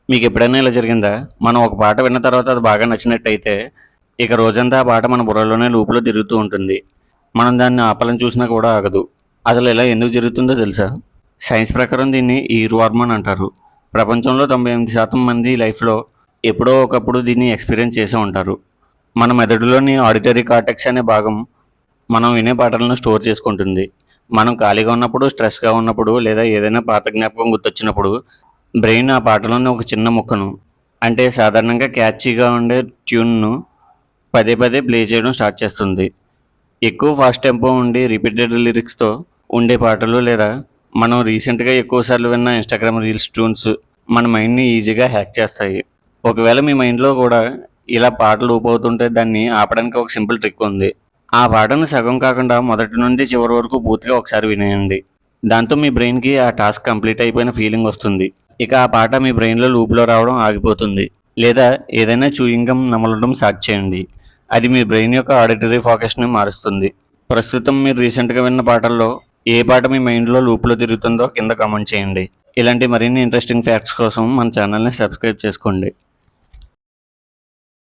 మీకు ఎప్పుడైనా ఇలా జరిగిందా? మనం ఒక పాట విన్న తర్వాత అది బాగా నచ్చినట్టయితే, ఇక రోజంతా ఆ పాట మన బుర్రలోనే లూప్‌లో తిరుగుతూ ఉంటుంది. మనం దాన్ని ఆపాలని చూసినా కూడా ఆగదు. అసలు ఇలా ఎందుకు జరుగుతుందో తెలుసా? సైన్స్ ప్రకారం దీన్ని ఇయర్ వార్మ్ అని అంటారు. ప్రపంచంలో 98% మంది లైఫ్‌లో ఎప్పుడో ఒకప్పుడు దీన్ని ఎక్స్‌పీరియన్స్ చేసే ఉంటారు. మన మెదడులోని ఆడిటరీ కార్టెక్స్ అనే భాగం మనం వినే పాటలను స్టోర్ చేసుకుంటుంది. మనం ఖాళీగా ఉన్నప్పుడు, స్ట్రెస్‌గా ఉన్నప్పుడు లేదా ఏదైనా పాత జ్ఞాపకం గుర్తొచ్చినప్పుడు బ్రెయిన్ ఆ పాటలోని ఒక చిన్న ముక్కను, అంటే సాధారణంగా క్యాచీగా ఉండే ట్యూన్‌ను పదే పదే ప్లే చేయడం స్టార్ట్ చేస్తుంది. ఎక్కువ ఫాస్ట్ టెంపో ఉండి రిపీటెడ్ లిరిక్స్‌తో ఉండే పాటలు లేదా మనం రీసెంట్‌గా ఎక్కువ సార్లు విన్న ఇన్‌స్టాగ్రామ్ రీల్స్ ట్యూన్స్ మన మైండ్‌ని ఈజీగా హ్యాక్ చేస్తాయి. ఒకవేళ మీ మైండ్‌లో కూడా ఇలా పాటలు లూప్ అవుతుంటే దాన్ని ఆపడానికి ఒక సింపుల్ ట్రిక్ ఉంది. ఆ పాటను సగం కాకుండా మొదటి నుండి చివరి వరకు పూర్తిగా ఒకసారి వినేయండి. దాంతో మీ బ్రెయిన్‌కి ఆ టాస్క్ కంప్లీట్ అయిపోయిన ఫీలింగ్ వస్తుంది. ఇక ఆ పాట మీ బ్రెయిన్‌లో లూప్‌లో రావడం ఆగిపోతుంది. లేదా ఏదైనా చూయింగ్ గమ్ నమలడం స్టార్ట్ చేయండి. అది మీ బ్రెయిన్ యొక్క ఆడిటరీ ఫోకస్‌ని మారుస్తుంది. ప్రస్తుతం మీరు రీసెంట్‌గా విన్న పాటల్లో ఏ పాట మీ మైండ్‌లో లూప్‌లో తిరుగుతుందో కింద కామెంట్ చేయండి. ఇలాంటి మరిన్ని ఇంట్రెస్టింగ్ ఫ్యాక్ట్స్ కోసం మన ఛానల్‌ని సబ్స్క్రైబ్ చేసుకోండి.